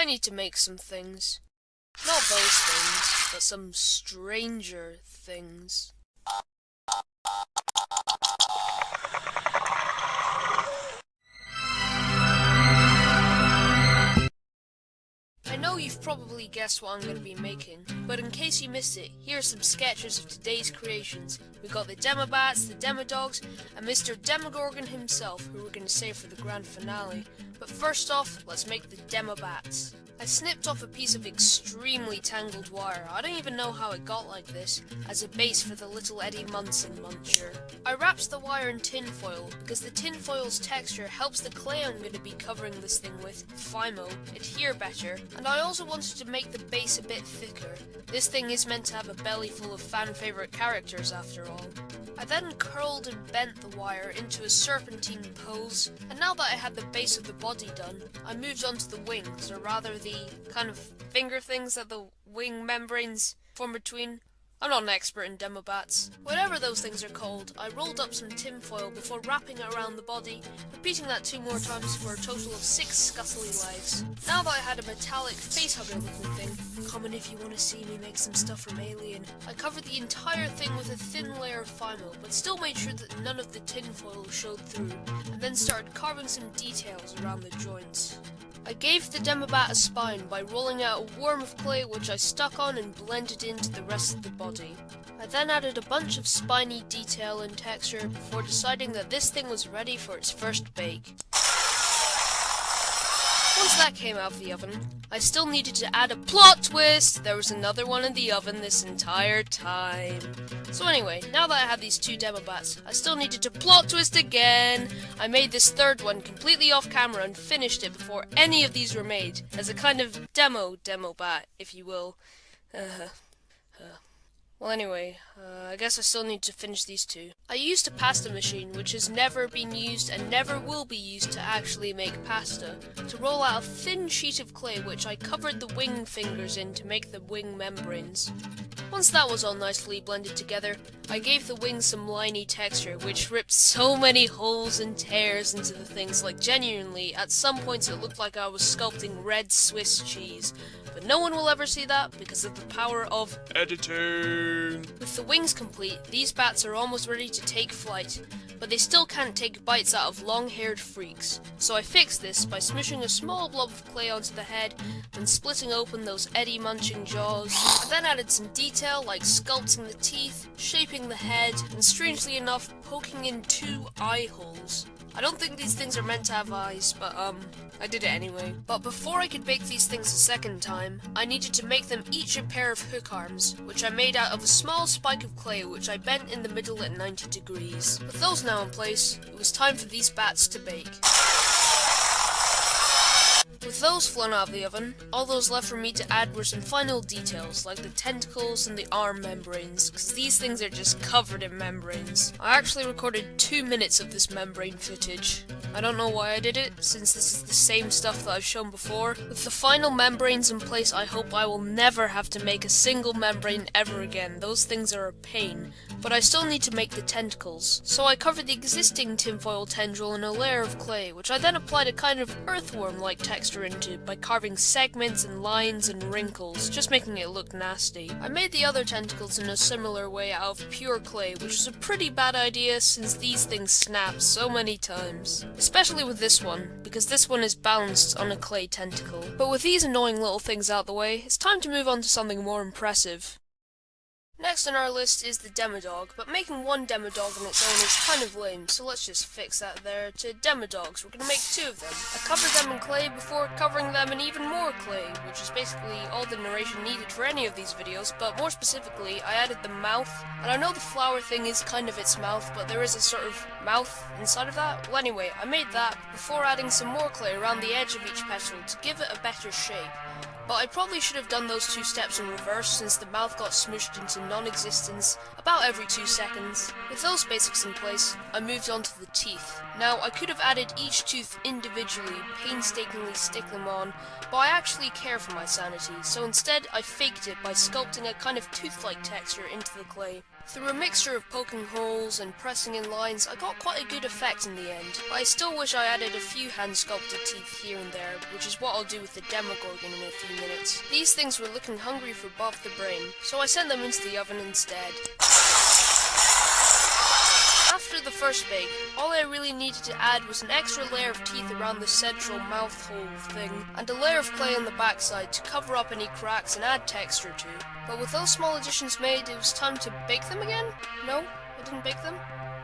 I need to make some things. Not those things, but some stranger things. I know you've probably guessed what I'm going to be making, but in case you missed it, here are some sketches of today's creations. We got the Demobats, the Demodogs, and Mr. Demogorgon himself, who we're going to save for the grand finale. But first off, let's make the Demobats. I snipped off a piece of extremely tangled wire, I don't even know how it got like this, as a base for the little Eddie Munson muncher. I wrapped the wire in tinfoil, because the tinfoil's texture helps the clay I'm going to be covering this thing with, Fimo, adhere better, and I also wanted to make the base a bit thicker. This thing is meant to have a belly full of fan-favourite characters after all. I then curled and bent the wire into a serpentine pose, and now that I had the base of the body done, I moved on to the wings, or rather the kind of finger things that the wing membranes form between. I'm not an expert in Demobats. Whatever those things are called, I rolled up some tinfoil before wrapping it around the body, repeating that 2 more times for a total of 6 scuttly legs. Now that I had a metallic facehugger looking thing, common if you want to see me make some stuff from Alien, I covered the entire thing with a thin layer of Fimo, but still made sure that none of the tinfoil showed through, and then started carving some details around the joints. I gave the Demobat a spine by rolling out a worm of clay which I stuck on and blended into the rest of the body. I then added a bunch of spiny detail and texture before deciding that this thing was ready for its first bake. Once that came out of the oven, I still needed to add a plot twist! There was another one in the oven this entire time. So anyway, now that I had these 2 Demobats, I still needed to plot twist again! I made this 3rd one completely off camera and finished it before any of these were made, as a kind of Demobat, if you will. Well anyway, I guess I still need to finish these 2. I used a pasta machine which has never been used and never will be used to actually make pasta, to roll out a thin sheet of clay which I covered the wing fingers in to make the wing membranes. Once that was all nicely blended together, I gave the wings some liney texture which ripped so many holes and tears into the things, like genuinely, at some points it looked like I was sculpting red Swiss cheese. But no one will ever see that because of the power of editing. With the wings complete, these bats are almost ready to take flight, but they still can't take bites out of long-haired freaks. So I fixed this by smushing a small blob of clay onto the head and splitting open those Eddie-munching jaws. I then added some detail like sculpting the teeth, shaping the head, and strangely enough, poking in 2 eye holes. I don't think these things are meant to have eyes, but I did it anyway. But before I could bake these things a 2nd time, I needed to make them each a pair of hook arms, which I made out of a small spike of clay which I bent in the middle at 90 degrees. With those now in place, it was time for these bats to bake. With those flown out of the oven, all those left for me to add were some final details, like the tentacles and the arm membranes, because these things are just covered in membranes. I actually recorded 2 minutes of this membrane footage. I don't know why I did it, since this is the same stuff that I've shown before. With the final membranes in place, I hope I will never have to make a single membrane ever again. Those things are a pain. But I still need to make the tentacles. So I covered the existing tinfoil tendril in a layer of clay, which I then applied a kind of earthworm-like texture into by carving segments and lines and wrinkles, just making it look nasty. I made the other tentacles in a similar way out of pure clay, which was a pretty bad idea since these things snap so many times. Especially with this one, because this one is balanced on a clay tentacle. But with these annoying little things out the way, it's time to move on to something more impressive. Next on our list is the Demodog, but making one Demodog on its own is kind of lame, so let's just fix that there to Demodogs. We're going to make 2 of them. I covered them in clay before covering them in even more clay, which is basically all the narration needed for any of these videos, but more specifically, I added the mouth. And I know the flower thing is kind of its mouth, but there is a sort of mouth inside of that. Well anyway, I made that before adding some more clay around the edge of each petal to give it a better shape. But I probably should have done those 2 steps in reverse since the mouth got smooshed into non-existence about every 2 seconds. With those basics in place, I moved on to the teeth. Now, I could have added each tooth individually, painstakingly stick them on, but I actually care for my sanity, so instead I faked it by sculpting a kind of tooth-like texture into the clay. Through a mixture of poking holes and pressing in lines, I got quite a good effect in the end, but I still wish I added a few hand sculpted teeth here and there, which is what I'll do with the Demogorgon in a few minutes. These things were looking hungry for Bob the Brain, so I sent them into the oven instead. After the first bake, all I really needed to add was an extra layer of teeth around the central mouth hole thing, and a layer of clay on the backside to cover up any cracks and add texture to. But with those small additions made, it was time to bake them again? No, I didn't bake them?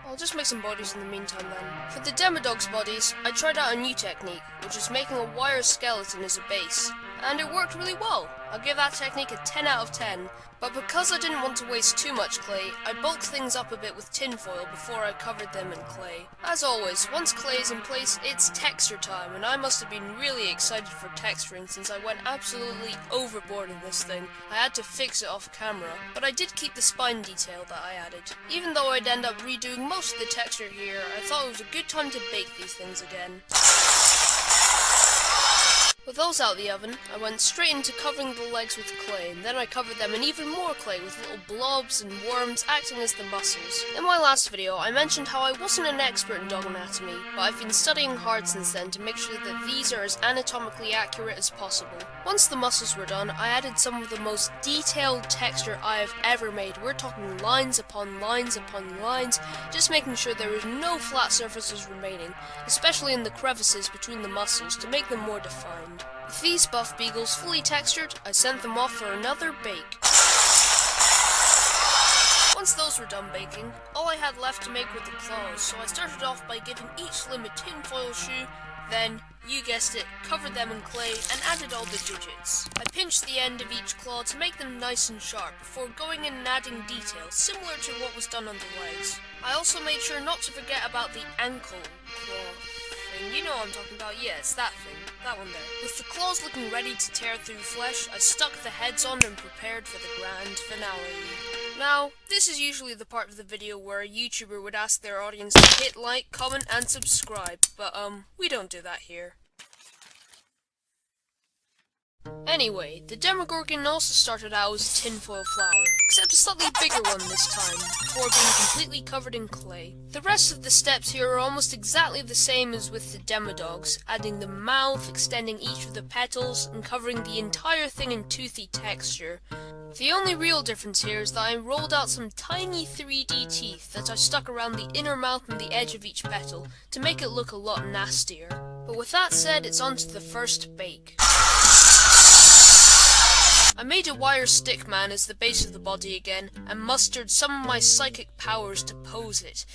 I'll just make some bodies in the meantime then. For the Demodogs bodies, I tried out a new technique, which is making a wire skeleton as a base, and it worked really well. I'll give that technique a 10 out of 10, but because I didn't want to waste too much clay, I bulked things up a bit with tinfoil before I covered them in clay. As always, once clay is in place, it's texture time, and I must have been really excited for texturing since I went absolutely overboard in this thing. I had to fix it off camera, but I did keep the spine detail that I added. Even though I'd end up redoing most of the texture here, I thought it was a good time to bake these things again. With those out of the oven, I went straight into covering the legs with clay, and then I covered them in even more clay with little blobs and worms acting as the muscles. In my last video, I mentioned how I wasn't an expert in dog anatomy, but I've been studying hard since then to make sure that these are as anatomically accurate as possible. Once the muscles were done, I added some of the most detailed texture I have ever made. We're talking lines upon lines upon lines, just making sure there is no flat surfaces remaining, especially in the crevices between the muscles to make them more defined. With these buff beagles fully textured, I sent them off for another bake. Once those were done baking, all I had left to make were the claws, so I started off by giving each limb a tinfoil shoe, then, you guessed it, covered them in clay and added all the digits. I pinched the end of each claw to make them nice and sharp before going in and adding details similar to what was done on the legs. I also made sure not to forget about the ankle claw. And you know what I'm talking about, yeah, it's that thing, that one there. With the claws looking ready to tear through flesh, I stuck the heads on and prepared for the grand finale. Now, this is usually the part of the video where a YouTuber would ask their audience to hit like, comment, and subscribe, but we don't do that here. Anyway, the Demogorgon also started out as a tinfoil flower, except a slightly bigger one this time, before being completely covered in clay. The rest of the steps here are almost exactly the same as with the Demodogs, adding the mouth, extending each of the petals, and covering the entire thing in toothy texture. The only real difference here is that I rolled out some tiny 3D teeth that I stuck around the inner mouth and the edge of each petal to make it look a lot nastier. But with that said, it's on to the first bake. I made a wire stick man as the base of the body again, and mustered some of my psychic powers to pose it.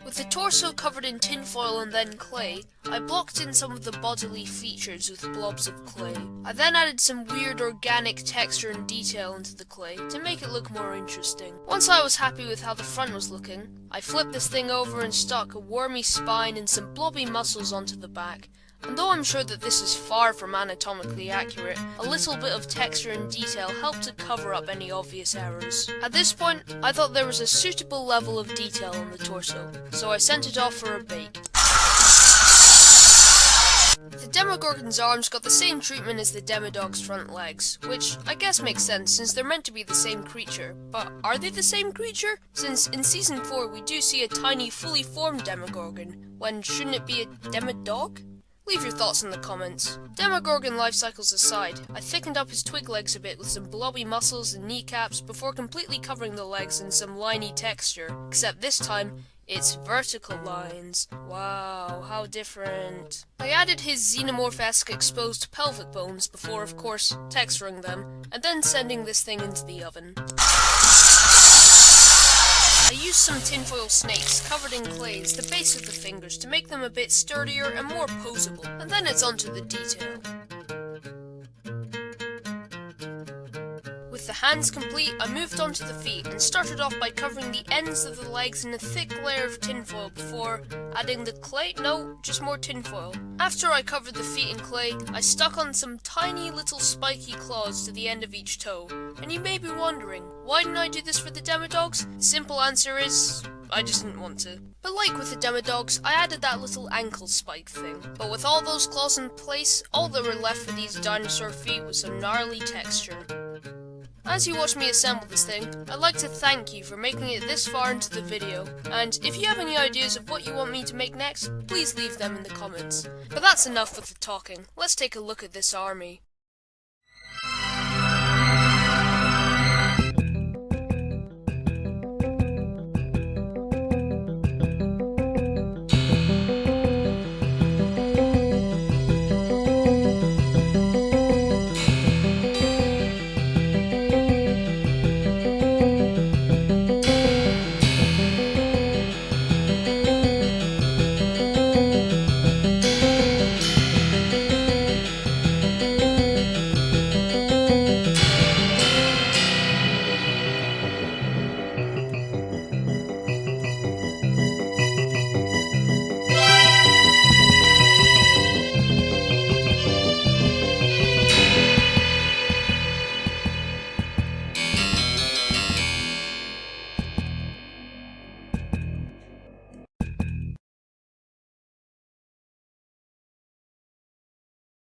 With the torso covered in tinfoil and then clay, I blocked in some of the bodily features with blobs of clay. I then added some weird organic texture and detail into the clay to make it look more interesting. Once I was happy with how the front was looking, I flipped this thing over and stuck a wormy spine and some blobby muscles onto the back. And though I'm sure that this is far from anatomically accurate, a little bit of texture and detail helped to cover up any obvious errors. At this point, I thought there was a suitable level of detail on the torso, so I sent it off for a bake. The Demogorgon's arms got the same treatment as the Demodog's front legs, which I guess makes sense since they're meant to be the same creature. But are they the same creature? Since in Season 4 we do see a tiny, fully formed Demogorgon, when shouldn't it be a Demodog? Leave your thoughts in the comments. Demogorgon life cycles aside, I thickened up his twig legs a bit with some blobby muscles and kneecaps before completely covering the legs in some liney texture, except this time, it's vertical lines. Wow, how different. I added his xenomorph-esque exposed pelvic bones before, of course, texturing them, and then sending this thing into the oven. I used some tinfoil snakes covered in clay as the base of the fingers to make them a bit sturdier and more posable, and then it's onto the detail. With the hands complete, I moved on to the feet and started off by covering the ends of the legs in a thick layer of tinfoil before adding the clay. No, just more tinfoil. After I covered the feet in clay, I stuck on some tiny little spiky claws to the end of each toe. And you may be wondering, why didn't I do this for the Demodogs? Simple answer is, I just didn't want to. But like with the Demodogs, I added that little ankle spike thing. But with all those claws in place, all that were left for these dinosaur feet was some gnarly texture. As you watch me assemble this thing, I'd like to thank you for making it this far into the video, and if you have any ideas of what you want me to make next, please leave them in the comments. But that's enough with the talking, let's take a look at this army.